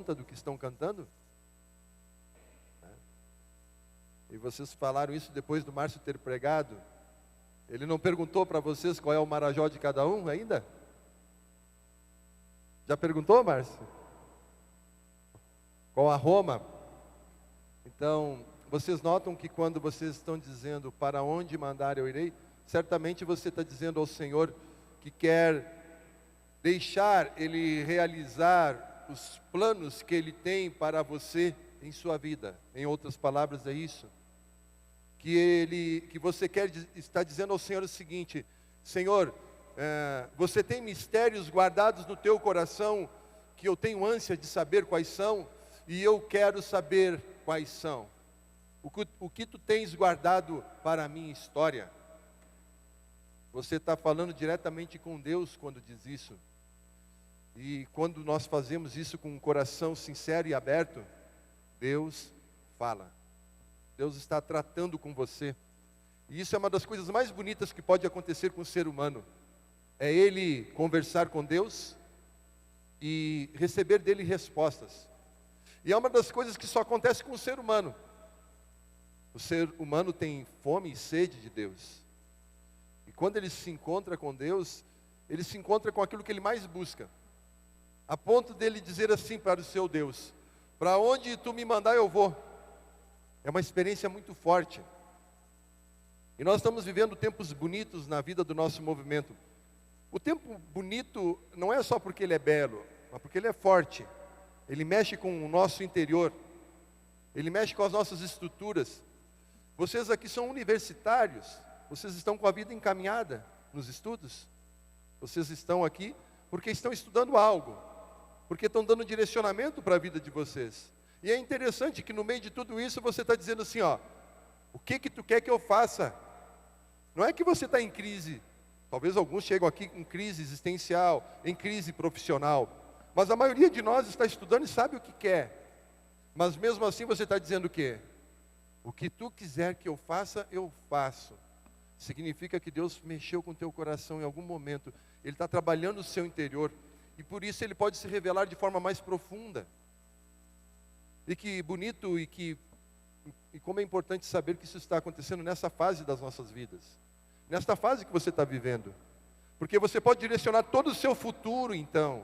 conta do que estão cantando? E vocês falaram isso depois do Márcio ter pregado. Ele não perguntou para vocês qual é o marajó de cada um ainda? Já perguntou, Márcio? Qual a Roma? Então, vocês notam que quando vocês estão dizendo para onde mandar eu irei, certamente você está dizendo ao Senhor que quer deixar Ele realizar os planos que Ele tem para você em sua vida. Em outras palavras, é isso. Que você está dizendo ao Senhor o seguinte: Senhor, você tem mistérios guardados no teu coração que eu tenho ânsia de saber quais são, e eu quero saber quais são. O que tu tens guardado para a minha história? Você está falando diretamente com Deus quando diz isso. E quando nós fazemos isso com um coração sincero e aberto, Deus fala. Deus está tratando com você. E isso é uma das coisas mais bonitas que pode acontecer com o ser humano. É ele conversar com Deus e receber dele respostas. E é uma das coisas que só acontece com o ser humano. O ser humano tem fome e sede de Deus. E quando ele se encontra com Deus, ele se encontra com aquilo que ele mais busca. A ponto dele dizer assim para o seu Deus: para onde tu me mandar eu vou. É uma experiência muito forte. E nós estamos vivendo tempos bonitos na vida do nosso movimento. O tempo bonito não é só porque ele é belo, mas porque ele é forte. Ele mexe com o nosso interior. Ele mexe com as nossas estruturas. Vocês aqui são universitários. Vocês estão com a vida encaminhada nos estudos. Vocês estão aqui porque estão estudando algo. Porque estão dando direcionamento para a vida de vocês. E é interessante que no meio de tudo isso você está dizendo assim, ó: o que tu quer que eu faça? Não é que você está em crise. Talvez alguns chegam aqui em crise existencial, em crise profissional. Mas a maioria de nós está estudando e sabe o que quer. Mas mesmo assim você está dizendo o quê? O que tu quiser que eu faça, eu faço. Significa que Deus mexeu com o teu coração em algum momento. Ele está trabalhando o seu interior. E por isso Ele pode se revelar de forma mais profunda. E que bonito e como é importante saber que isso está acontecendo nessa fase das nossas vidas. Nesta fase que você está vivendo. Porque você pode direcionar todo o seu futuro, então,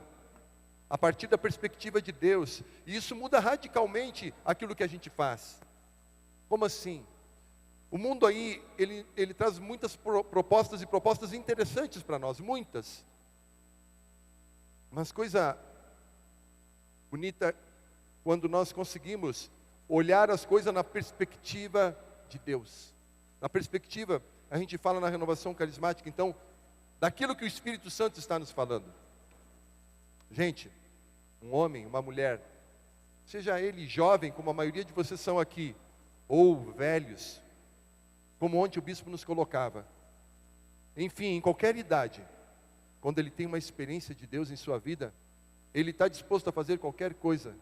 a partir da perspectiva de Deus. E isso muda radicalmente aquilo que a gente faz. Como assim? O mundo aí, ele traz muitas propostas e propostas interessantes para nós, muitas. Mas coisa bonita quando nós conseguimos olhar as coisas na perspectiva de Deus. Na perspectiva, a gente fala na renovação carismática, então, daquilo que o Espírito Santo está nos falando. Gente, um homem, uma mulher, seja ele jovem, como a maioria de vocês são aqui, ou velhos, como ontem o bispo nos colocava. Enfim, em qualquer idade, quando ele tem uma experiência de Deus em sua vida, ele está disposto a fazer qualquer coisa.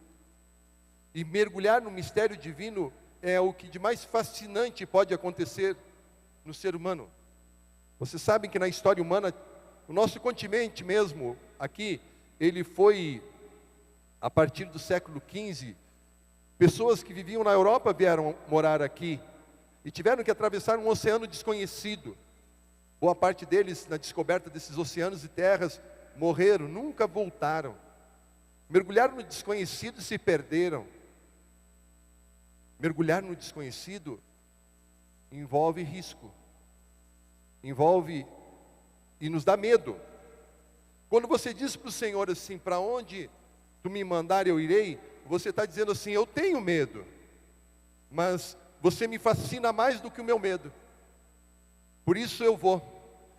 E mergulhar no mistério divino é o que de mais fascinante pode acontecer no ser humano. Vocês sabem que na história humana, o nosso continente mesmo, aqui, ele foi, a partir do século XV, pessoas que viviam na Europa vieram morar aqui e tiveram que atravessar um oceano desconhecido. Boa parte deles, na descoberta desses oceanos e terras, morreram, nunca voltaram. Mergulharam no desconhecido e se perderam. Mergulhar no desconhecido envolve risco. Envolve e nos dá medo. Quando você diz para o Senhor assim: para onde tu me mandar eu irei, você está dizendo assim: eu tenho medo, mas você me fascina mais do que o meu medo, por isso eu vou.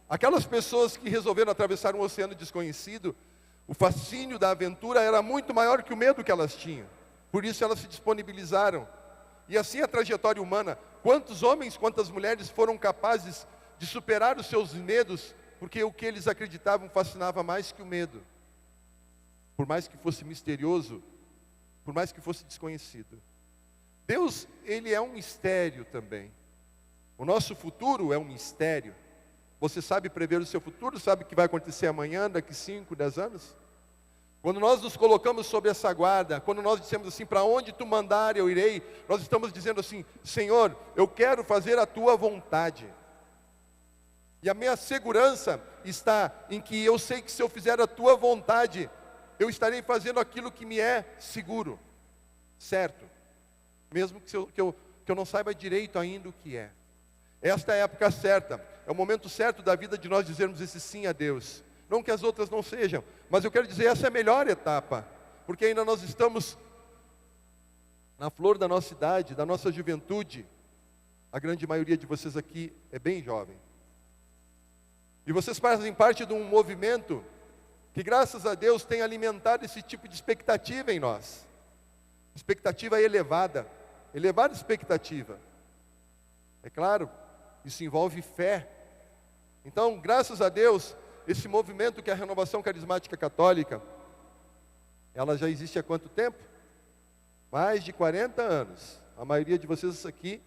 Aquelas pessoas que resolveram atravessar um oceano desconhecido, o fascínio da aventura era muito maior que o medo que elas tinham, por isso elas se disponibilizaram. E assim a trajetória humana, quantos homens, quantas mulheres foram capazes de superar os seus medos, porque o que eles acreditavam fascinava mais que o medo, por mais que fosse misterioso, por mais que fosse desconhecido. Deus, Ele é um mistério também. O nosso futuro é um mistério. Você sabe prever o seu futuro? Sabe o que vai acontecer amanhã, daqui 5, 10 anos? Quando nós nos colocamos sob essa guarda, quando nós dissemos assim, para onde tu mandar eu irei, nós estamos dizendo assim, Senhor, eu quero fazer a tua vontade. E a minha segurança está em que eu sei que se eu fizer a tua vontade, eu estarei fazendo aquilo que me é seguro, certo? Mesmo que eu não saiba direito ainda o que é. Esta é a época certa, é o momento certo da vida de nós dizermos esse sim a Deus. Não que as outras não sejam, mas eu quero dizer, essa é a melhor etapa, porque ainda nós estamos na flor da nossa idade, da nossa juventude. A grande maioria de vocês aqui é bem jovem. E vocês fazem parte de um movimento que, graças a Deus, tem alimentado esse tipo de expectativa em nós. Expectativa elevada, elevada expectativa. É claro, isso envolve fé. Então, graças a Deus, esse movimento que é a Renovação Carismática Católica, ela já existe há quanto tempo? Mais de 40 anos. A maioria de vocês aqui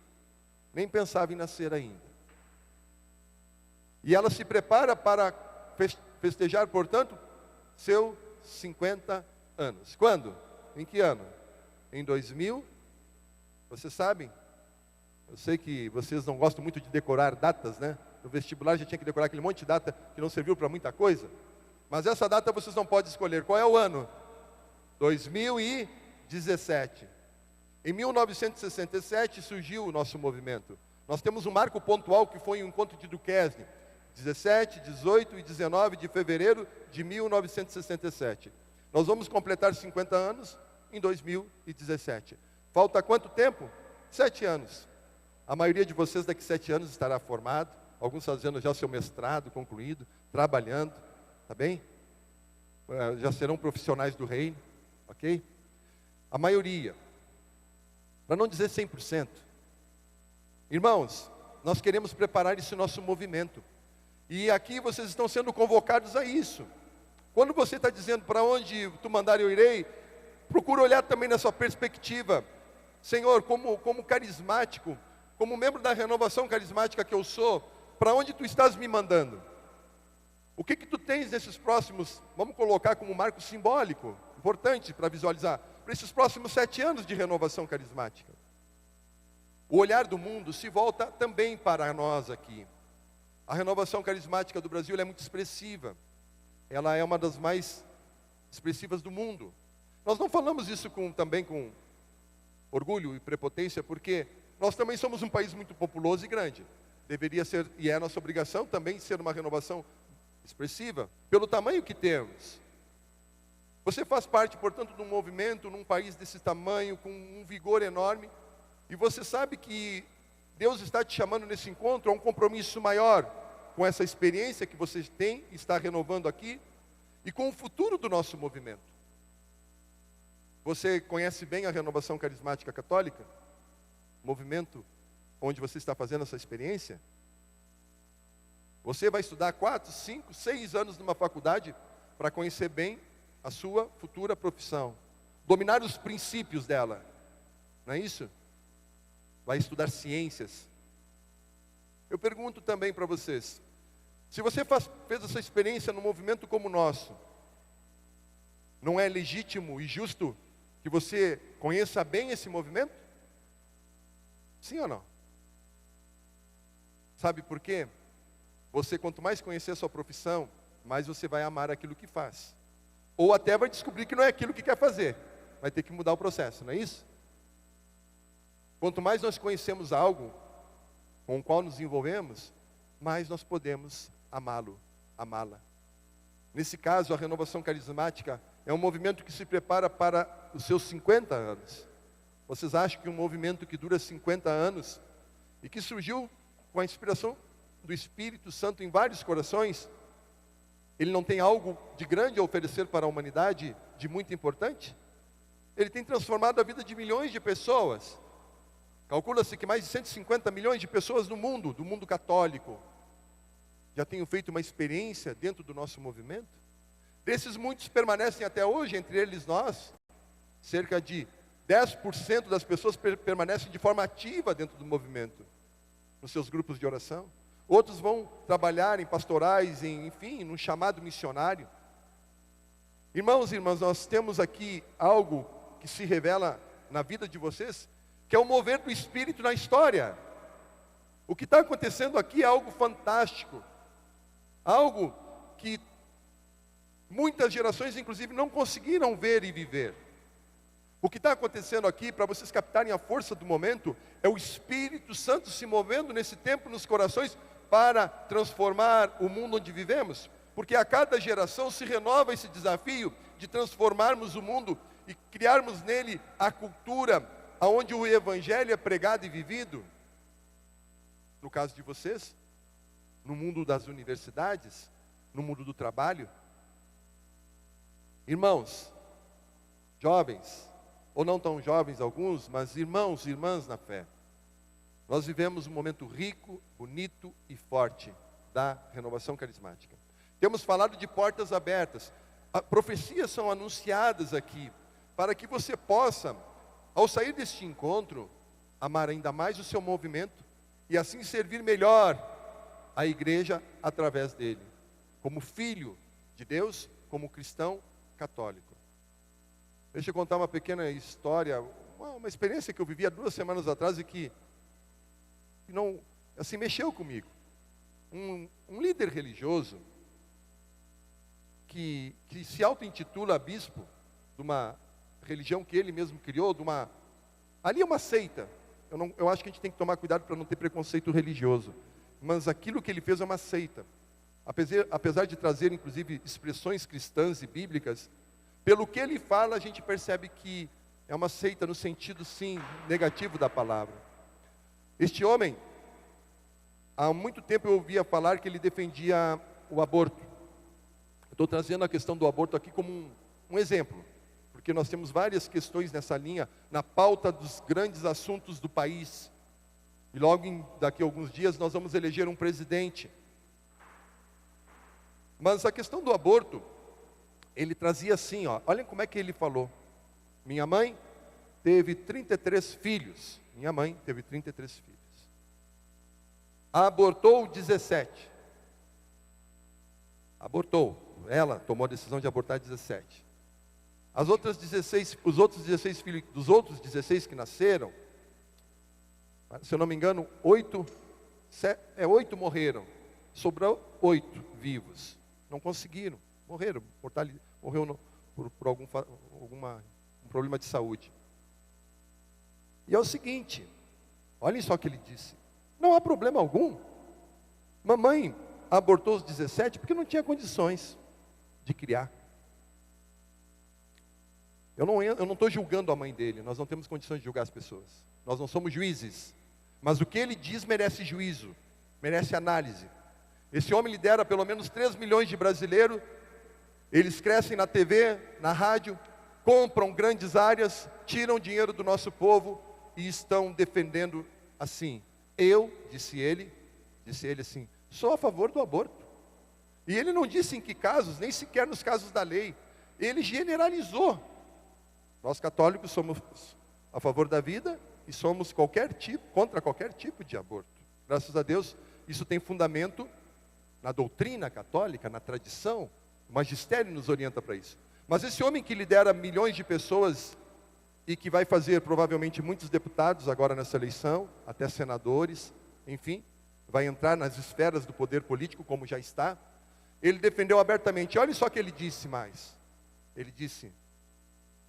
nem pensava em nascer ainda. E ela se prepara para festejar, portanto, seus 50 anos. Quando? Em que ano? Em 2000. Vocês sabem? Eu sei que vocês não gostam muito de decorar datas, né? No vestibular já tinha que decorar aquele monte de data que não serviu para muita coisa. Mas essa data vocês não podem escolher. Qual é o ano? 2017. Em 1967 surgiu o nosso movimento. Nós temos um marco pontual que foi o encontro de Duquesne. 17, 18 e 19 de fevereiro de 1967. Nós vamos completar 50 anos em 2017. Falta quanto tempo? 7 anos. A maioria de vocês daqui a 7 anos estará formado. Alguns fazendo já seu mestrado concluído, trabalhando, tá bem? Já serão profissionais do reino, ok? A maioria, para não dizer 100%. Irmãos, nós queremos preparar esse nosso movimento. E aqui vocês estão sendo convocados a isso. Quando você está dizendo para onde tu mandar eu irei, procura olhar também na sua perspectiva. Senhor, como carismático, como membro da renovação carismática que eu sou, para onde tu estás me mandando? O que tu tens nesses próximos, vamos colocar como marco simbólico, importante para visualizar, para esses próximos 7 anos de renovação carismática? O olhar do mundo se volta também para nós aqui. A renovação carismática do Brasil é muito expressiva. Ela é uma das mais expressivas do mundo. Nós não falamos isso também com orgulho e prepotência, porque nós também somos um país muito populoso e grande. Deveria ser, e é nossa obrigação também ser uma renovação expressiva, pelo tamanho que temos. Você faz parte, portanto, de um movimento, num país desse tamanho, com um vigor enorme, e você sabe que Deus está te chamando nesse encontro a um compromisso maior, com essa experiência que você tem, está renovando aqui, e com o futuro do nosso movimento. Você conhece bem a Renovação Carismática Católica? Movimento onde você está fazendo essa experiência? Você vai estudar 4, 5, 6 anos numa faculdade para conhecer bem a sua futura profissão, dominar os princípios dela, não é isso? Vai estudar ciências. Eu pergunto também para vocês, se você fez essa experiência num movimento como o nosso, não é legítimo e justo que você conheça bem esse movimento? Sim ou não? Sabe por quê? Você, quanto mais conhecer a sua profissão, mais você vai amar aquilo que faz. Ou até vai descobrir que não é aquilo que quer fazer. Vai ter que mudar o processo, não é isso? Quanto mais nós conhecemos algo com o qual nos envolvemos, mais nós podemos amá-lo, amá-la. Nesse caso, a renovação carismática é um movimento que se prepara para os seus 50 anos. Vocês acham que um movimento que dura 50 anos e que surgiu com a inspiração do Espírito Santo em vários corações, ele não tem algo de grande a oferecer para a humanidade, de muito importante? Ele tem transformado a vida de milhões de pessoas. Calcula-se que mais de 150 milhões de pessoas no mundo, do mundo católico, já tenham feito uma experiência dentro do nosso movimento. Desses muitos permanecem até hoje, entre eles nós. Cerca de 10% das pessoas permanecem de forma ativa dentro do movimento, nos seus grupos de oração. Outros vão trabalhar em pastorais, enfim, num chamado missionário. Irmãos e irmãs, nós temos aqui algo que se revela na vida de vocês, que é o mover do Espírito na história. O que está acontecendo aqui é algo fantástico, algo que muitas gerações, inclusive, não conseguiram ver e viver. O que está acontecendo aqui, para vocês captarem a força do momento, é o Espírito Santo se movendo nesse tempo nos corações para transformar o mundo onde vivemos. Porque a cada geração se renova esse desafio de transformarmos o mundo e criarmos nele a cultura onde o Evangelho é pregado e vivido. No caso de vocês, no mundo das universidades, no mundo do trabalho. Irmãos, jovens, ou não tão jovens alguns, mas irmãos e irmãs na fé. Nós vivemos um momento rico, bonito e forte da renovação carismática. Temos falado de portas abertas. Profecias são anunciadas aqui, para que você possa, ao sair deste encontro, amar ainda mais o seu movimento, e assim servir melhor a igreja através dele, como filho de Deus, como cristão católico. Deixa eu contar uma pequena história, uma experiência que eu vivi há 2 semanas atrás e que não, assim, mexeu comigo. Um líder religioso que se auto-intitula bispo de uma religião que ele mesmo criou, ali é uma seita. Eu acho que a gente tem que tomar cuidado para não ter preconceito religioso. Mas aquilo que ele fez é uma seita. Apesar de trazer, inclusive, expressões cristãs e bíblicas, pelo que ele fala, a gente percebe que é uma seita no sentido, sim, negativo da palavra. Este homem, há muito tempo eu ouvia falar que ele defendia o aborto. Estou trazendo a questão do aborto aqui como um exemplo, porque nós temos várias questões nessa linha, na pauta dos grandes assuntos do país. E logo daqui a alguns dias nós vamos eleger um presidente. Mas a questão do aborto, ele trazia assim, olhem como é que ele falou. Minha mãe teve 33 filhos. Minha mãe teve 33 filhos. Abortou 17. Abortou. Ela tomou a decisão de abortar 17. Os outros 16 filhos, dos outros 16 que nasceram, se eu não me engano, 8 morreram. Sobrou 8 vivos. Não conseguiram, morreram. Morreu por algum problema de saúde. E é o seguinte, olhem só o que ele disse. Não há problema algum. Mamãe abortou os 17 porque não tinha condições de criar. Eu não estou julgando a mãe dele, nós não temos condições de julgar as pessoas. Nós não somos juízes. Mas o que ele diz merece juízo, merece análise. Esse homem lidera pelo menos 3 milhões de brasileiros. Eles crescem na TV, na rádio, compram grandes áreas, tiram dinheiro do nosso povo e estão defendendo assim. Disse ele assim, sou a favor do aborto. E ele não disse em que casos, nem sequer nos casos da lei. Ele generalizou. Nós católicos somos a favor da vida e somos contra qualquer tipo de aborto. Graças a Deus, isso tem fundamento na doutrina católica, na tradição. O magistério nos orienta para isso. Mas esse homem que lidera milhões de pessoas e que vai fazer provavelmente muitos deputados agora nessa eleição, até senadores, enfim, vai entrar nas esferas do poder político como já está. Ele defendeu abertamente. Olha só o que ele disse mais. Ele disse,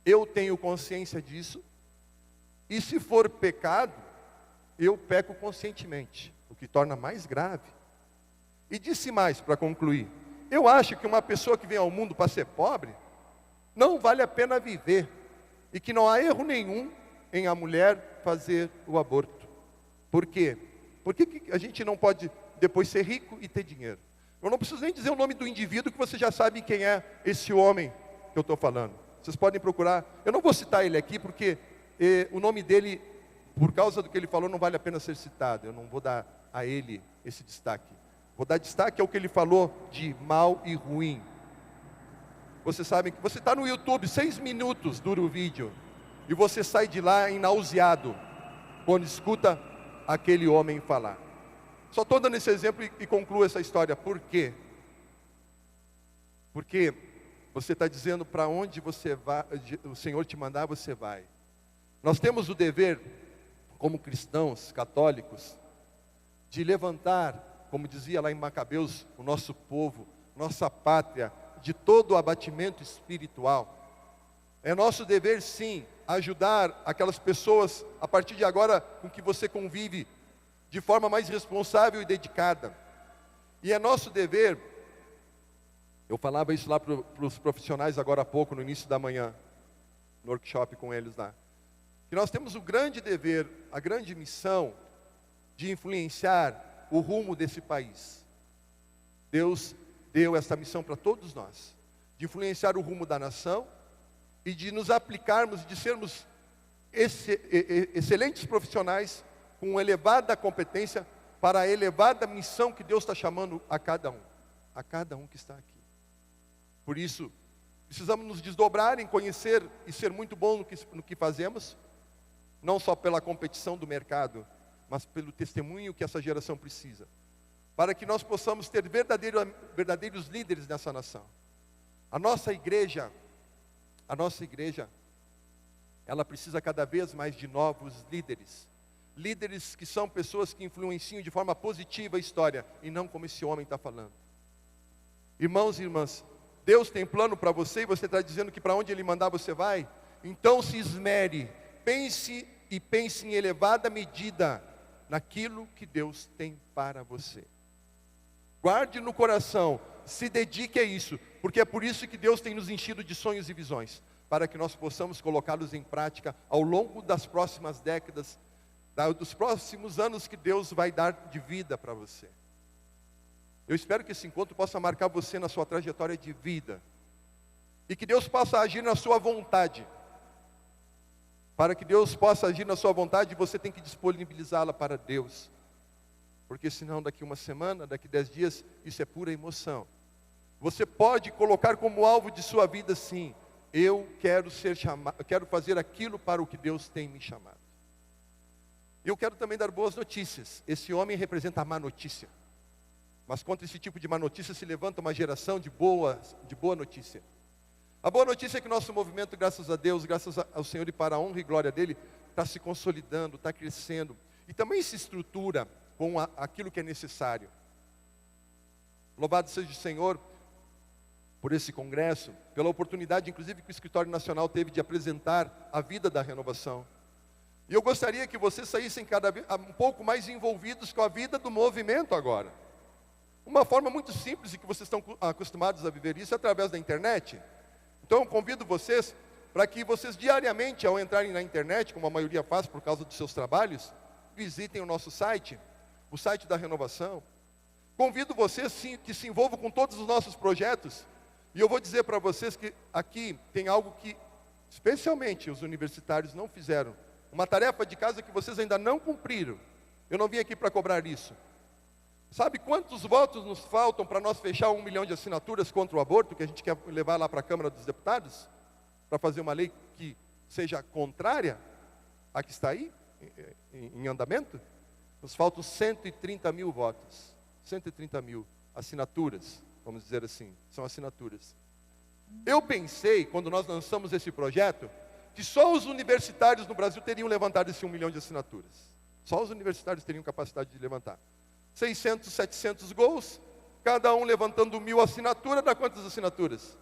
eu tenho consciência disso, e se for pecado, eu peco conscientemente, o que torna mais grave. E disse mais, para concluir, eu acho que uma pessoa que vem ao mundo para ser pobre, não vale a pena viver, e que não há erro nenhum em a mulher fazer o aborto. Por quê? Por que a gente não pode depois ser rico e ter dinheiro? Eu não preciso nem dizer o nome do indivíduo, que você já sabe quem é esse homem que eu estou falando. Vocês podem procurar. Eu não vou citar ele aqui, porque o nome dele, por causa do que ele falou, não vale a pena ser citado. Eu não vou dar a ele esse destaque. Vou dar destaque ao que ele falou de mal e ruim. Vocês sabem que você está no YouTube, 6 minutos dura o vídeo, e você sai de lá nauseado, quando escuta aquele homem falar. Só estou dando esse exemplo e concluo essa história. Por quê? Porque você está dizendo para onde você vai, o Senhor te mandar, você vai. Nós temos o dever, como cristãos católicos, de levantar, como dizia lá em Macabeus, o nosso povo, nossa pátria, de todo o abatimento espiritual. É nosso dever, sim, ajudar aquelas pessoas, a partir de agora, com que você convive, de forma mais responsável e dedicada. E é nosso dever, eu falava isso lá para os profissionais agora há pouco, no início da manhã, no workshop com eles lá, que nós temos o grande dever, a grande missão de influenciar o rumo desse país. Deus deu essa missão para todos nós, de influenciar o rumo da nação e de nos aplicarmos, de sermos excelentes profissionais com elevada competência para a elevada missão que Deus está chamando a cada um que está aqui. Por isso, precisamos nos desdobrar em conhecer e ser muito bom no que fazemos, não só pela competição do mercado, mas pelo testemunho que essa geração precisa, para que nós possamos ter verdadeiros líderes nessa nação. A nossa igreja, ela precisa cada vez mais de novos líderes. Líderes que são pessoas que influenciam de forma positiva a história, e não como esse homem está falando. Irmãos e irmãs, Deus tem plano para você, e você está dizendo que para onde Ele mandar você vai? Então se esmere, pense em elevada medida naquilo que Deus tem para você. Guarde no coração, se dedique a isso, porque é por isso que Deus tem nos enchido de sonhos e visões, para que nós possamos colocá-los em prática ao longo das próximas décadas, dos próximos anos que Deus vai dar de vida para você. Eu espero que esse encontro possa marcar você na sua trajetória de vida, e que Deus possa agir na sua vontade. Para que Deus possa agir na sua vontade, você tem que disponibilizá-la para Deus. Porque senão daqui uma semana, daqui 10 dias, isso é pura emoção. Você pode colocar como alvo de sua vida, sim, eu quero fazer aquilo para o que Deus tem me chamado. Eu quero também dar boas notícias. Esse homem representa a má notícia. Mas contra esse tipo de má notícia se levanta uma geração de boa notícia. A boa notícia é que nosso movimento, graças a Deus, graças ao Senhor e para a honra e glória dEle, está se consolidando, está crescendo. E também se estrutura com aquilo que é necessário. Louvado seja o Senhor por esse congresso, pela oportunidade, inclusive, que o Escritório Nacional teve de apresentar a vida da renovação. E eu gostaria que vocês saíssem cada vez um pouco mais envolvidos com a vida do movimento agora. Uma forma muito simples e que vocês estão acostumados a viver isso é através da internet. Então eu convido vocês para que vocês diariamente, ao entrarem na internet, como a maioria faz por causa dos seus trabalhos, visitem o nosso site, o site da renovação. Convido vocês sim, que se envolvam com todos os nossos projetos. E eu vou dizer para vocês que aqui tem algo que, especialmente os universitários, não fizeram. Uma tarefa de casa que vocês ainda não cumpriram. Eu não vim aqui para cobrar isso. Sabe quantos votos nos faltam para nós fechar 1 milhão de assinaturas contra o aborto, que a gente quer levar lá para a Câmara dos Deputados? Para fazer uma lei que seja contrária à que está aí, em andamento? Nos faltam 130 mil votos. 130 mil assinaturas, vamos dizer assim, são assinaturas. Eu pensei, quando nós lançamos esse projeto, que só os universitários no Brasil teriam levantado esse 1 milhão de assinaturas. Só os universitários teriam capacidade de levantar. 600, 700 gols, cada um levantando 1.000 assinaturas, dá quantas assinaturas?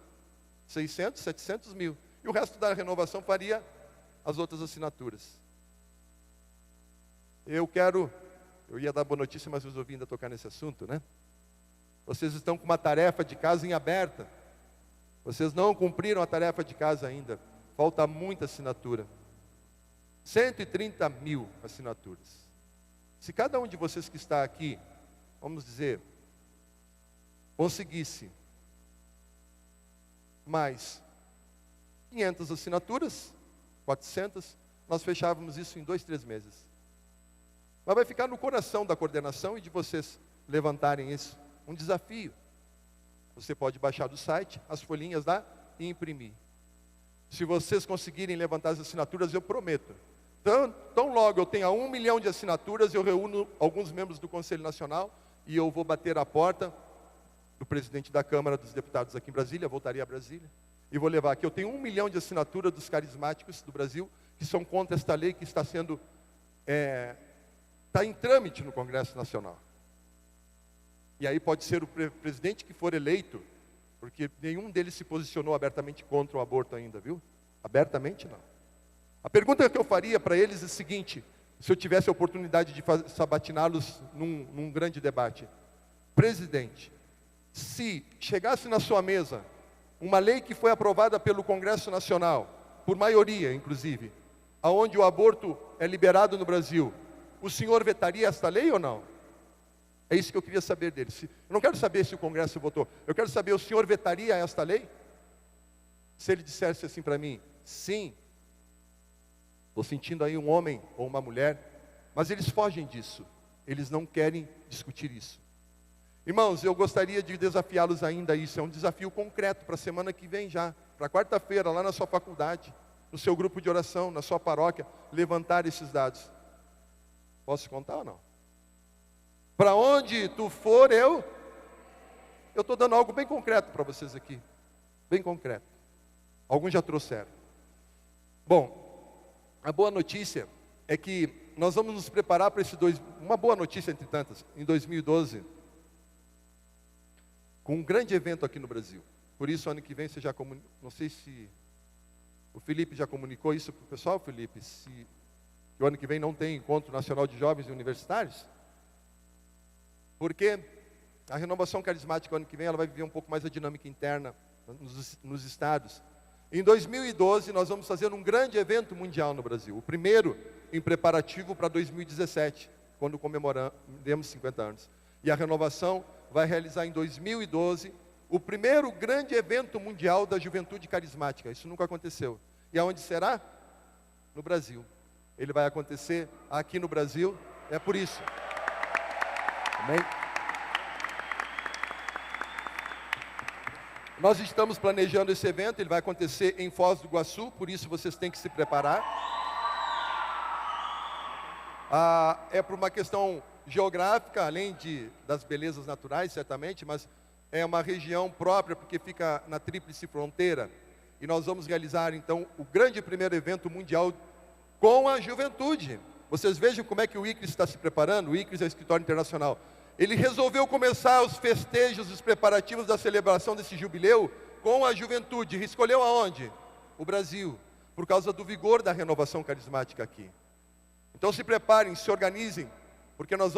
600, 700 mil. E o resto da renovação faria as outras assinaturas. Eu ia dar boa notícia, mas resolvi ainda tocar nesse assunto, né? Vocês estão com uma tarefa de casa em aberta. Vocês não cumpriram a tarefa de casa ainda. Falta muita assinatura. 130 mil assinaturas. Se cada um de vocês que está aqui, vamos dizer, conseguisse mais 500 assinaturas, 400, nós fechávamos isso em 2, 3 meses. Mas vai ficar no coração da coordenação e de vocês levantarem isso. Um desafio. Você pode baixar do site as folhinhas lá e imprimir. Se vocês conseguirem levantar as assinaturas, eu prometo. Tão logo eu tenha 1 milhão de assinaturas, eu reúno alguns membros do Conselho Nacional e eu vou bater a porta do presidente da Câmara dos Deputados aqui em Brasília, voltaria a Brasília, e vou levar aqui. Eu tenho 1 milhão de assinaturas dos carismáticos do Brasil que são contra esta lei que está sendo, está em trâmite no Congresso Nacional. E aí pode ser o presidente que for eleito, porque nenhum deles se posicionou abertamente contra o aborto ainda, viu? Abertamente não. A pergunta que eu faria para eles é a seguinte, se eu tivesse a oportunidade de sabatiná-los num grande debate. Presidente, se chegasse na sua mesa uma lei que foi aprovada pelo Congresso Nacional, por maioria inclusive, aonde o aborto é liberado no Brasil, o senhor vetaria esta lei ou não? É isso que eu queria saber dele. Eu não quero saber se o Congresso votou, eu quero saber, o senhor vetaria esta lei? Se ele dissesse assim para mim, sim, estou sentindo aí um homem ou uma mulher, mas eles fogem disso, eles não querem discutir isso. Irmãos, eu gostaria de desafiá-los ainda a isso, é um desafio concreto para a semana que vem já, para quarta-feira, lá na sua faculdade, no seu grupo de oração, na sua paróquia, levantar esses dados. Posso contar ou não? Para onde tu for, eu estou dando algo bem concreto para vocês aqui, bem concreto. Alguns já trouxeram. Bom, a boa notícia é que nós vamos nos preparar para uma boa notícia entre tantas, em 2012, com um grande evento aqui no Brasil. Por isso, ano que vem, você já comunicou, não sei se o Felipe já comunicou isso para o pessoal, Felipe, se o ano que vem não tem Encontro Nacional de Jovens e Universitários, porque a renovação carismática, ano que vem, ela vai viver um pouco mais a dinâmica interna nos estados. Em 2012, nós vamos fazer um grande evento mundial no Brasil, o primeiro em preparativo para 2017, quando comemoramos 50 anos. E a renovação vai realizar em 2012 o primeiro grande evento mundial da juventude carismática. Isso nunca aconteceu. E aonde será? No Brasil. Ele vai acontecer aqui no Brasil, é por isso. Amém? Nós estamos planejando esse evento, ele vai acontecer em Foz do Iguaçu, por isso vocês têm que se preparar. É por uma questão geográfica, além das belezas naturais, certamente, mas é uma região própria, porque fica na tríplice fronteira. E nós vamos realizar, então, o grande primeiro evento mundial com a juventude. Vocês vejam como é que o ICRIS está se preparando, o ICRIS é o Escritório Internacional. Ele resolveu começar os festejos, os preparativos da celebração desse jubileu com a juventude. Escolheu aonde? O Brasil, por causa do vigor da renovação carismática aqui. Então se preparem, se organizem, porque nós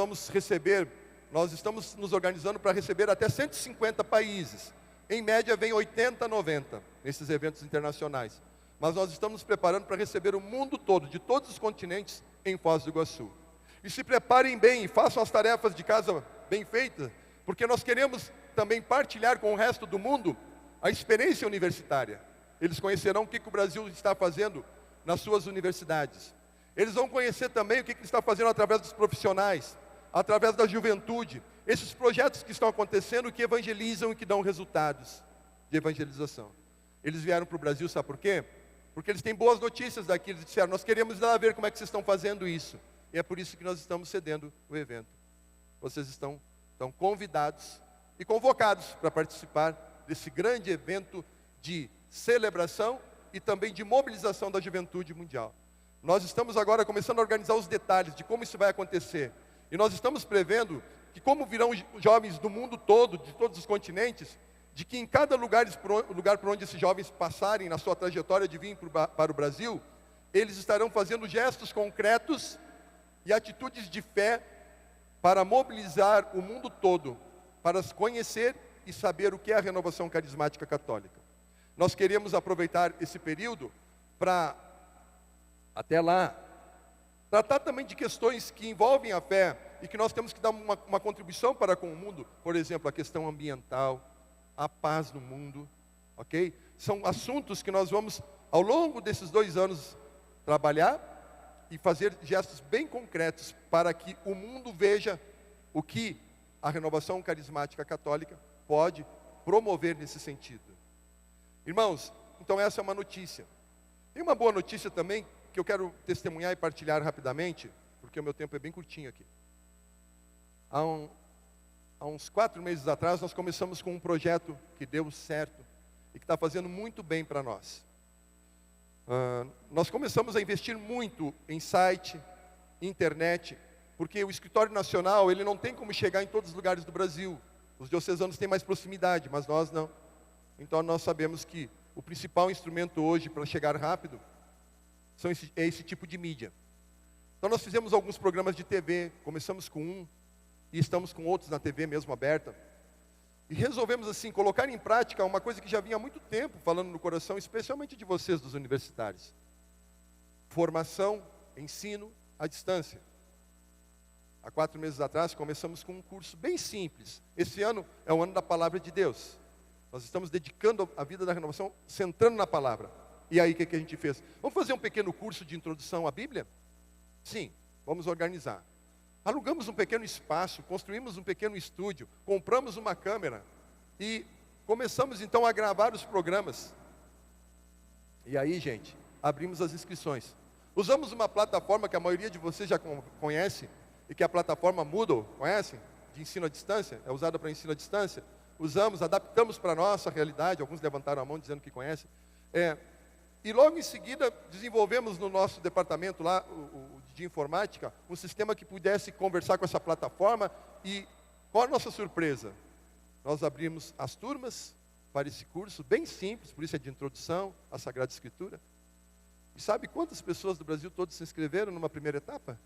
estamos nos organizando para receber até 150 países. Em média vem 80, 90 nesses eventos internacionais. Mas nós estamos nos preparando para receber o mundo todo, de todos os continentes, em Foz do Iguaçu. E se preparem bem, façam as tarefas de casa bem feitas, porque nós queremos também partilhar com o resto do mundo a experiência universitária. Eles conhecerão o que o Brasil está fazendo nas suas universidades. Eles vão conhecer também o que está fazendo através dos profissionais, através da juventude, esses projetos que estão acontecendo, que evangelizam e que dão resultados de evangelização. Eles vieram para o Brasil, sabe por quê? Porque eles têm boas notícias daqui. Eles disseram, nós queremos ir lá ver como é que vocês estão fazendo isso. E é por isso que nós estamos cedendo o evento. Vocês estão convidados e convocados para participar desse grande evento de celebração e também de mobilização da juventude mundial. Nós estamos agora começando a organizar os detalhes de como isso vai acontecer. E nós estamos prevendo que, como virão jovens do mundo todo, de todos os continentes, de que em cada lugar por onde esses jovens passarem na sua trajetória de vir para o Brasil, eles estarão fazendo gestos concretos e atitudes de fé para mobilizar o mundo todo, para conhecer e saber o que é a renovação carismática católica. Nós queremos aproveitar esse período para, até lá, tratar também de questões que envolvem a fé e que nós temos que dar uma contribuição para com o mundo, por exemplo, a questão ambiental, a paz no mundo, ok? São assuntos que nós vamos, ao longo desses 2 anos, trabalhar e fazer gestos bem concretos para que o mundo veja o que a renovação carismática católica pode promover nesse sentido. Irmãos, então essa é uma notícia. Tem uma boa notícia também que eu quero testemunhar e partilhar rapidamente, porque o meu tempo é bem curtinho aqui. Há uns 4 meses atrás nós começamos com um projeto que deu certo, e que está fazendo muito bem para nós. Nós começamos a investir muito em site, internet, porque o escritório nacional, ele não tem como chegar em todos os lugares do Brasil. Os diocesanos têm mais proximidade, mas nós não. Então nós sabemos que o principal instrumento hoje para chegar rápido é esse tipo de mídia. Então nós fizemos alguns programas de TV, começamos com um e estamos com outros na TV mesmo aberta. E resolvemos assim, colocar em prática uma coisa que já vinha há muito tempo falando no coração, especialmente de vocês, dos universitários. Formação, ensino à distância. Há 4 meses atrás começamos com um curso bem simples. Esse ano é o ano da Palavra de Deus. Nós estamos dedicando a vida da renovação, centrando na palavra. E aí o que a gente fez? Vamos fazer um pequeno curso de introdução à Bíblia? Sim, vamos organizar. Alugamos um pequeno espaço, construímos um pequeno estúdio, compramos uma câmera e começamos então a gravar os programas. E aí, gente, abrimos as inscrições. Usamos uma plataforma que a maioria de vocês já conhece, e que é a plataforma Moodle, conhecem? De ensino à distância, é usada para ensino à distância. Usamos, adaptamos para a nossa realidade, alguns levantaram a mão dizendo que conhecem. E logo em seguida desenvolvemos no nosso departamento lá, o de informática, um sistema que pudesse conversar com essa plataforma. E qual a nossa surpresa? Nós abrimos as turmas para esse curso, bem simples, por isso é de introdução à Sagrada Escritura. E sabe quantas pessoas do Brasil todo se inscreveram numa primeira etapa?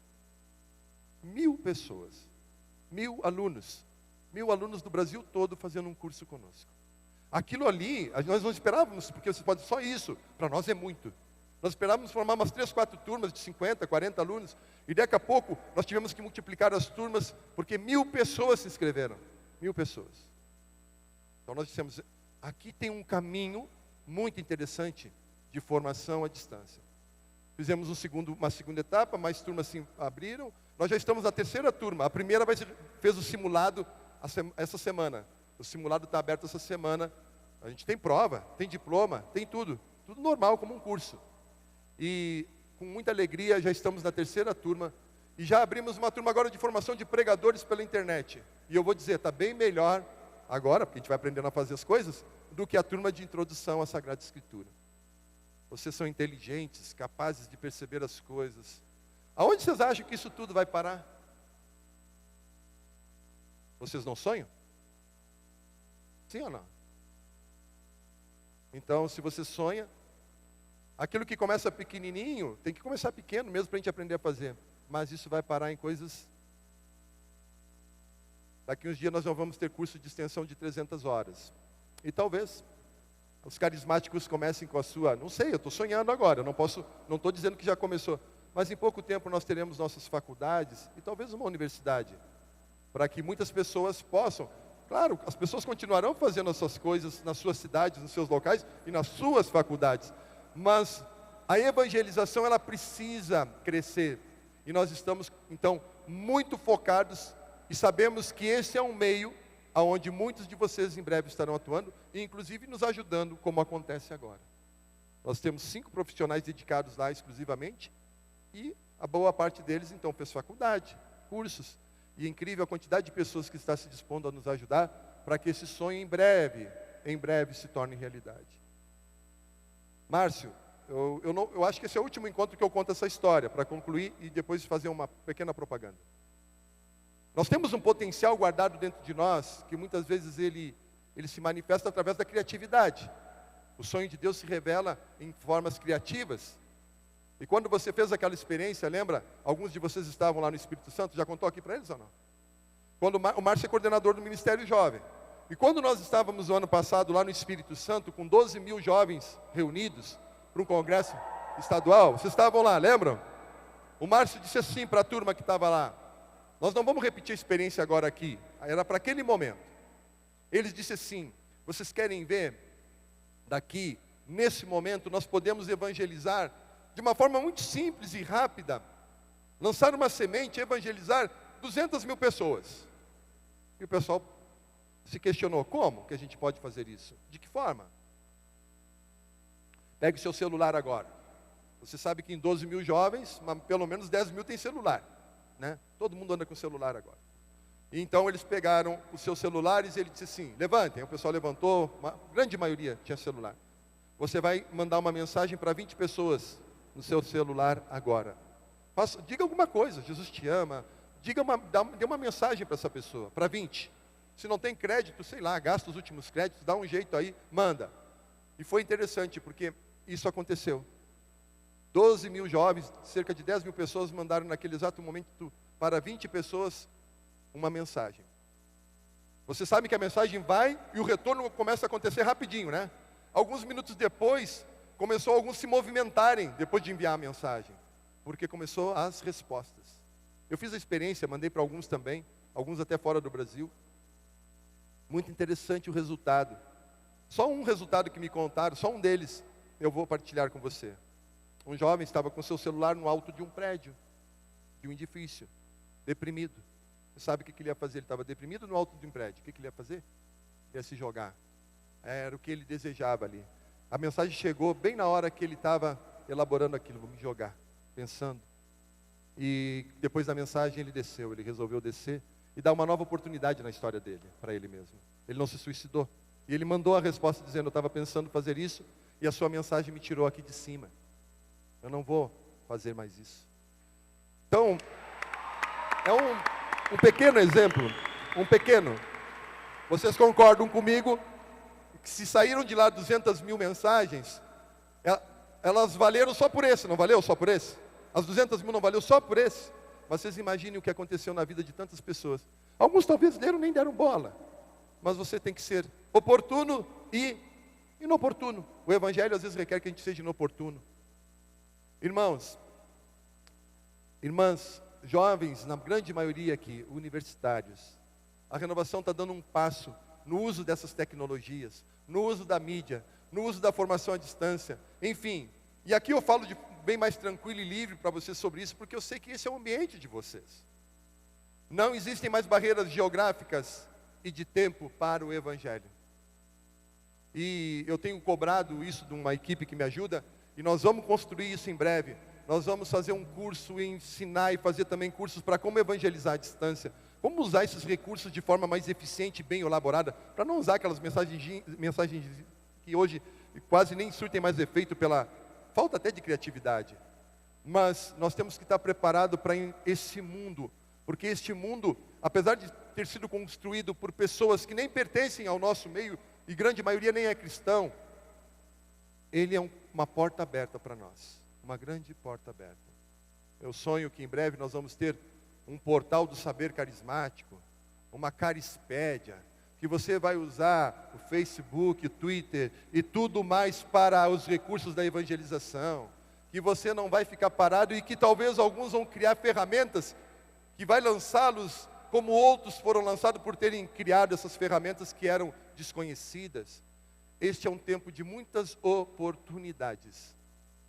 1000 pessoas, 1000 alunos. 1000 alunos do Brasil todo fazendo um curso conosco. Aquilo ali, nós não esperávamos, porque você pode só isso, para nós é muito. Nós esperávamos formar umas 3, 4 turmas de 50, 40 alunos, e daqui a pouco nós tivemos que multiplicar as turmas, porque 1000 pessoas se inscreveram. 1000 pessoas. Então nós dissemos, aqui tem um caminho muito interessante de formação à distância. Fizemos uma segunda etapa, mais turmas se abriram. Nós já estamos na 3ª turma. A primeira fez o simulado essa semana. O simulado está aberto essa semana. A gente tem prova, tem diploma, tem tudo. Tudo normal, como um curso. E com muita alegria já estamos na 3ª turma. E já abrimos uma turma agora de formação de pregadores pela internet. E eu vou dizer, está bem melhor agora, porque a gente vai aprendendo a fazer as coisas, do que a turma de introdução à Sagrada Escritura. Vocês são inteligentes, capazes de perceber as coisas. Aonde vocês acham que isso tudo vai parar? Vocês não sonham? Sim ou não? Então, se você sonha, aquilo que começa pequenininho, tem que começar pequeno mesmo para a gente aprender a fazer. Mas isso vai parar em coisas... Daqui uns dias nós não vamos ter curso de extensão de 300 horas. E talvez os carismáticos comecem com a sua... Não sei, eu estou sonhando agora, não estou dizendo que já começou. Mas em pouco tempo nós teremos nossas faculdades e talvez uma universidade. Para que muitas pessoas possam... Claro, as pessoas continuarão fazendo as suas coisas nas suas cidades, nos seus locais e nas suas faculdades. Mas a evangelização, ela precisa crescer. E nós estamos, então, muito focados e sabemos que esse é um meio aonde muitos de vocês em breve estarão atuando e inclusive nos ajudando, como acontece agora. Nós temos 5 profissionais dedicados lá exclusivamente e a boa parte deles, então, fez faculdade, cursos. E é incrível a quantidade de pessoas que está se dispondo a nos ajudar para que esse sonho em breve se torne realidade. Márcio, eu acho que esse é o último encontro que eu conto essa história, para concluir e depois fazer uma pequena propaganda. Nós temos um potencial guardado dentro de nós, que muitas vezes ele se manifesta através da criatividade. O sonho de Deus se revela em formas criativas. E quando você fez aquela experiência, lembra? Alguns de vocês estavam lá no Espírito Santo, já contou aqui para eles ou não? Quando o Márcio é coordenador do Ministério Jovem. E quando nós estávamos no ano passado lá no Espírito Santo, com 12.000 jovens reunidos para um congresso estadual, vocês estavam lá, lembram? O Márcio disse assim para a turma que estava lá, nós não vamos repetir a experiência agora aqui, era para aquele momento. Eles disseram assim, vocês querem ver, daqui, nesse momento, nós podemos evangelizar de uma forma muito simples e rápida, lançar uma semente, evangelizar 200.000 pessoas. E o pessoal se questionou, como que a gente pode fazer isso? De que forma? Pegue o seu celular agora. Você sabe que em 12.000 jovens, pelo menos 10.000 tem celular, né? Todo mundo anda com celular agora. E então eles pegaram os seus celulares e ele disse assim, levantem. O pessoal levantou, uma grande maioria tinha celular. Você vai mandar uma mensagem para 20 pessoas no seu celular agora. Diga alguma coisa, Jesus te ama. Dê uma mensagem para essa pessoa, para 20. Se não tem crédito, sei lá, gasta os últimos créditos, dá um jeito aí, manda. E foi interessante, porque isso aconteceu. 12 mil jovens, cerca de 10 mil pessoas mandaram naquele exato momento para 20 pessoas uma mensagem. Você sabe que a mensagem vai e o retorno começa a acontecer rapidinho, né? Alguns minutos depois, começou alguns se movimentarem depois de enviar a mensagem, porque começou as respostas. Eu fiz a experiência, mandei para alguns também, alguns até fora do Brasil. Muito interessante o resultado. Só um resultado que me contaram, só um deles, eu vou partilhar com você. Um jovem estava com seu celular no alto de um prédio, de um edifício, deprimido. Você sabe o que ele ia fazer? Ele estava deprimido no alto de um prédio. O que ele ia fazer? Ele ia se jogar. Era o que ele desejava ali. A mensagem chegou bem na hora que ele estava elaborando aquilo. Vou me jogar, pensando. E depois da mensagem ele desceu. Ele resolveu descer e dar uma nova oportunidade na história dele, para ele mesmo. Ele não se suicidou. E ele mandou a resposta dizendo, eu estava pensando em fazer isso e a sua mensagem me tirou aqui de cima. Eu não vou fazer mais isso. Então, é um pequeno exemplo, Vocês concordam comigo que se saíram de lá 200 mil mensagens, elas valeram só por esse, não valeu só por esse? As 200 mil não valeu só por esse? Mas vocês imaginem o que aconteceu na vida de tantas pessoas. Alguns talvez nem deram bola, mas você tem que ser oportuno e inoportuno. O Evangelho às vezes requer que a gente seja inoportuno. Irmãos, irmãs, jovens, na grande maioria aqui, universitários, a renovação está dando um passo no uso dessas tecnologias, no uso da mídia, no uso da formação à distância, enfim. E aqui eu falo de bem mais tranquilo e livre para vocês sobre isso, porque eu sei que esse é o ambiente de vocês. Não existem mais barreiras geográficas e de tempo para o Evangelho. E eu tenho cobrado isso de uma equipe que me ajuda, e nós vamos construir isso em breve. Nós vamos fazer um curso e ensinar e fazer também cursos para como evangelizar à distância. Como usar esses recursos de forma mais eficiente e bem elaborada, para não usar aquelas mensagens que hoje quase nem surtem mais efeito pela falta até de criatividade. Mas nós temos que estar preparados para esse mundo, porque este mundo, apesar de ter sido construído por pessoas que nem pertencem ao nosso meio, e grande maioria nem é cristão, ele é uma porta aberta para nós, uma grande porta aberta. Eu sonho que em breve nós vamos ter um portal do saber carismático, uma carispédia, que você vai usar o Facebook, o Twitter e tudo mais para os recursos da evangelização, que você não vai ficar parado e que talvez alguns vão criar ferramentas que vai lançá-los como outros foram lançados por terem criado essas ferramentas que eram desconhecidas. Este é um tempo de muitas oportunidades,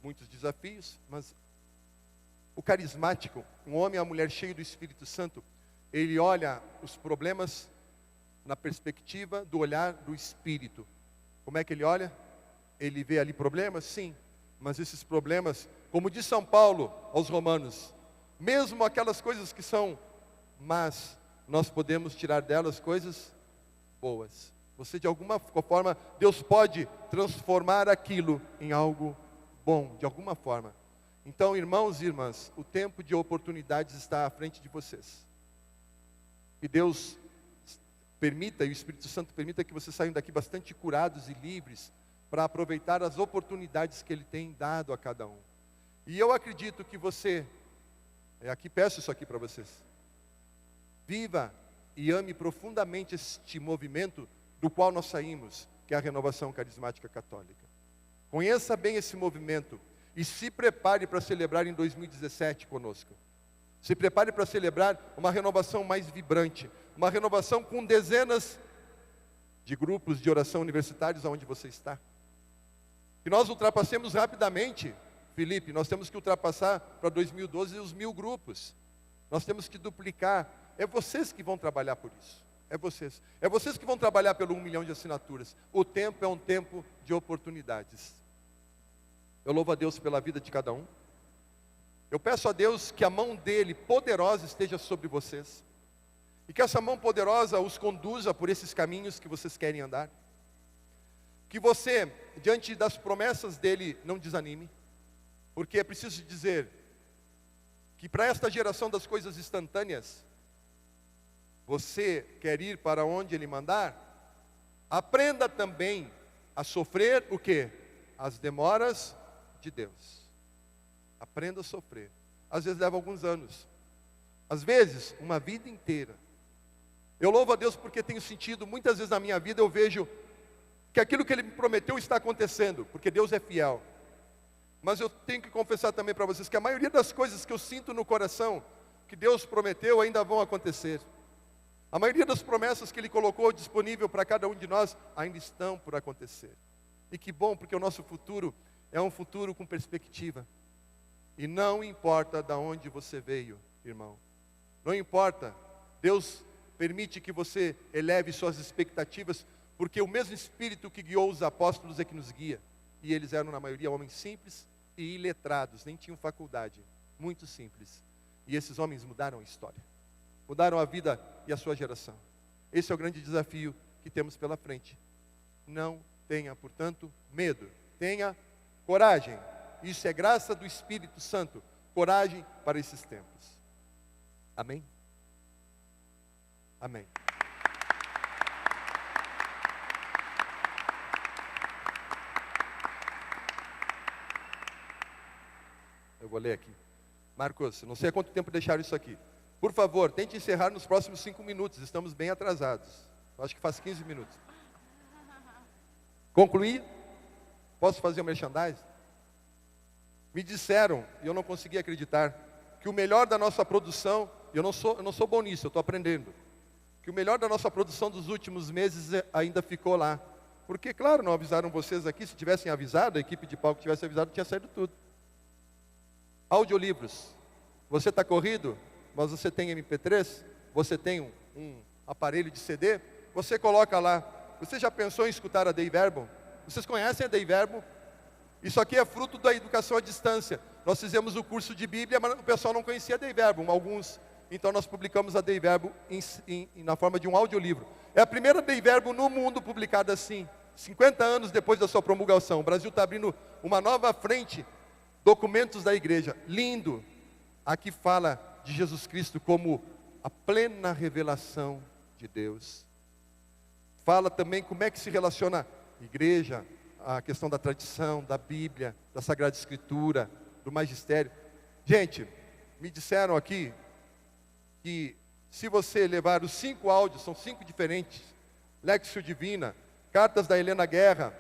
muitos desafios, mas o carismático, um homem ou uma mulher cheio do Espírito Santo, ele olha os problemas na perspectiva do olhar do Espírito. Como é que ele olha? Ele vê ali problemas? Sim, mas esses problemas, como diz São Paulo aos Romanos, mesmo aquelas coisas que são más, nós podemos tirar delas coisas boas. Você de alguma forma, Deus pode transformar aquilo em algo bom, de alguma forma. Então, irmãos e irmãs, o tempo de oportunidades está à frente de vocês. Que Deus permita, e o Espírito Santo permita que vocês saiam daqui bastante curados e livres para aproveitar as oportunidades que Ele tem dado a cada um. E eu acredito que você, aqui peço isso aqui para vocês, viva e ame profundamente este movimento do qual nós saímos, que é a Renovação Carismática Católica. Conheça bem esse movimento e se prepare para celebrar em 2017 conosco. Se prepare para celebrar uma renovação mais vibrante, uma renovação com dezenas de grupos de oração universitários aonde você está. Que nós ultrapassemos rapidamente, Felipe, nós temos que ultrapassar para 2012 os 1000 grupos. Nós temos que duplicar. É vocês que vão trabalhar por isso. É vocês. É vocês que vão trabalhar pelo 1 milhão de assinaturas. O tempo é um tempo de oportunidades. Eu louvo a Deus pela vida de cada um. Eu peço a Deus que a mão dele poderosa esteja sobre vocês. E que essa mão poderosa os conduza por esses caminhos que vocês querem andar. Que você, diante das promessas dele, não desanime. Porque é preciso dizer que para esta geração das coisas instantâneas, você quer ir para onde ele mandar? Aprenda também a sofrer o quê? As demoras de Deus. Aprenda a sofrer. Às vezes leva alguns anos. Às vezes, uma vida inteira. Eu louvo a Deus porque tenho sentido, muitas vezes na minha vida eu vejo que aquilo que Ele me prometeu está acontecendo, porque Deus é fiel. Mas eu tenho que confessar também para vocês que a maioria das coisas que eu sinto no coração, que Deus prometeu, ainda vão acontecer. A maioria das promessas que Ele colocou disponível para cada um de nós, ainda estão por acontecer. E que bom, porque o nosso futuro é um futuro com perspectiva. E não importa de onde você veio, irmão. Não importa, Deus permite que você eleve suas expectativas, porque o mesmo Espírito que guiou os apóstolos é que nos guia. E eles eram, na maioria, homens simples e iletrados, nem tinham faculdade. Muito simples. E esses homens mudaram a história. Mudaram a vida e a sua geração. Esse é o grande desafio que temos pela frente. Não tenha, portanto, medo. Tenha coragem. Isso é graça do Espírito Santo. Coragem para esses tempos. Amém? Amém. Eu vou ler aqui. Marcos, não sei há quanto tempo deixaram isso aqui. Por favor, tente encerrar nos próximos 5 minutos. Estamos bem atrasados. Acho que faz 15 minutos. Concluí? Posso fazer o merchandising? Me disseram, e eu não consegui acreditar, que o melhor da nossa produção, eu não sou bom nisso, eu estou aprendendo, que o melhor da nossa produção dos últimos meses ainda ficou lá. Porque, claro, não avisaram vocês aqui, se tivessem avisado, a equipe de palco tivesse avisado, tinha saído tudo. Audiolivros. Você está corrido, mas você tem MP3, você tem um aparelho de CD, você coloca lá. Você já pensou em escutar a Dei Verbo? Vocês conhecem a Dei Verbo? Isso aqui é fruto da educação à distância. Nós fizemos o curso de Bíblia, mas o pessoal não conhecia a Dei Verbo, alguns. Então nós publicamos a Dei Verbo na forma de um audiolivro. É a primeira Dei Verbo no mundo publicada assim, 50 anos depois da sua promulgação. O Brasil está abrindo uma nova frente, documentos da igreja. Lindo. Aqui fala de Jesus Cristo como a plena revelação de Deus. Fala também como é que se relaciona a igreja, a questão da tradição, da Bíblia, da Sagrada Escritura, do magistério. Gente, me disseram aqui que se você levar os 5 áudios, são 5 diferentes, Lexio Divina, Cartas da Helena Guerra,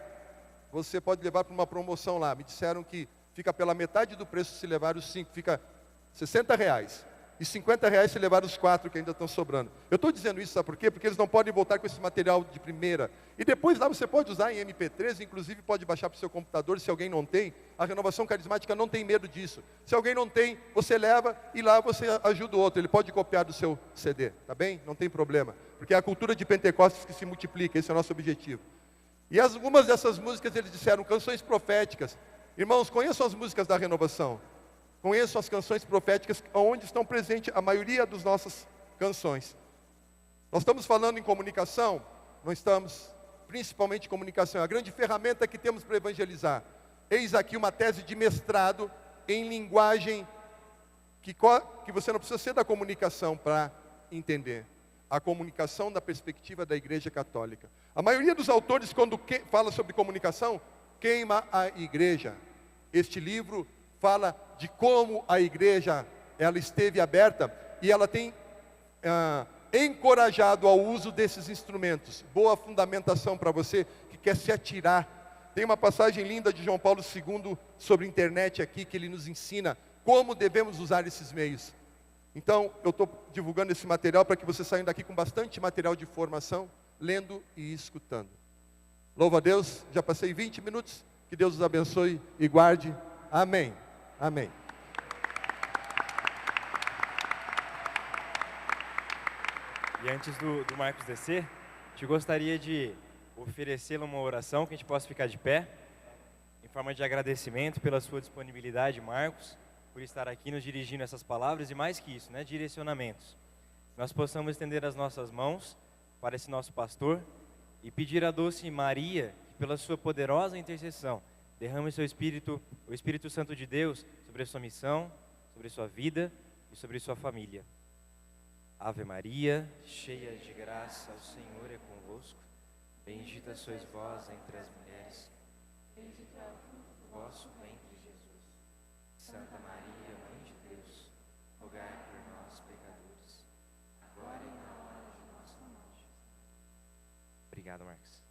você pode levar para uma promoção lá. Me disseram que fica pela metade do preço se levar os 5, fica R$60. E R$50 se levar os 4 que ainda estão sobrando. Eu estou dizendo isso, sabe por quê? Porque eles não podem voltar com esse material de primeira. E depois lá você pode usar em MP3, inclusive pode baixar para o seu computador, se alguém não tem. A Renovação Carismática não tem medo disso. Se alguém não tem, você leva e lá você ajuda o outro. Ele pode copiar do seu CD, tá bem? Não tem problema. Porque é a cultura de Pentecostes que se multiplica, esse é o nosso objetivo. E algumas dessas músicas eles disseram, canções proféticas. Irmãos, conheçam as músicas da Renovação. Conheçam as canções proféticas, onde estão presentes a maioria das nossas canções. Nós estamos falando em comunicação, não estamos, principalmente comunicação, é a grande ferramenta que temos para evangelizar. Eis aqui uma tese de mestrado em linguagem que você não precisa ser da comunicação para entender. A comunicação da perspectiva da Igreja Católica. A maioria dos autores, quando fala sobre comunicação, queima a igreja. Este livro fala de como a igreja ela esteve aberta e ela tem encorajado ao uso desses instrumentos. Boa fundamentação para você que quer se atirar. Tem uma passagem linda de João Paulo II sobre a internet aqui, que ele nos ensina como devemos usar esses meios. Então, eu estou divulgando esse material para que vocês saiam daqui com bastante material de formação, lendo e escutando. Louvo a Deus, já passei 20 minutos, que Deus os abençoe e guarde. Amém. Amém. E antes do Marcos descer, te gostaria de oferecê-lo uma oração que a gente possa ficar de pé, em forma de agradecimento pela sua disponibilidade, Marcos, por estar aqui nos dirigindo essas palavras e mais que isso, né, direcionamentos. nós possamos estender as nossas mãos para esse nosso pastor e pedir a doce Maria, que pela sua poderosa intercessão, derrame seu Espírito, o Espírito Santo de Deus, sobre a sua missão, sobre a sua vida e sobre a sua família. Ave Maria, cheia de graça, o Senhor é convosco. Bendita sois vós entre as mulheres. Bendito é o fruto do vosso ventre, Jesus. Santa Maria, Mãe de Deus, rogai por nós, pecadores, agora e na hora de nossa morte. Obrigado, Marcos.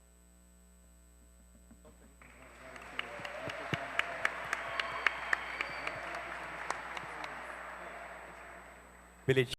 Bilhetinho.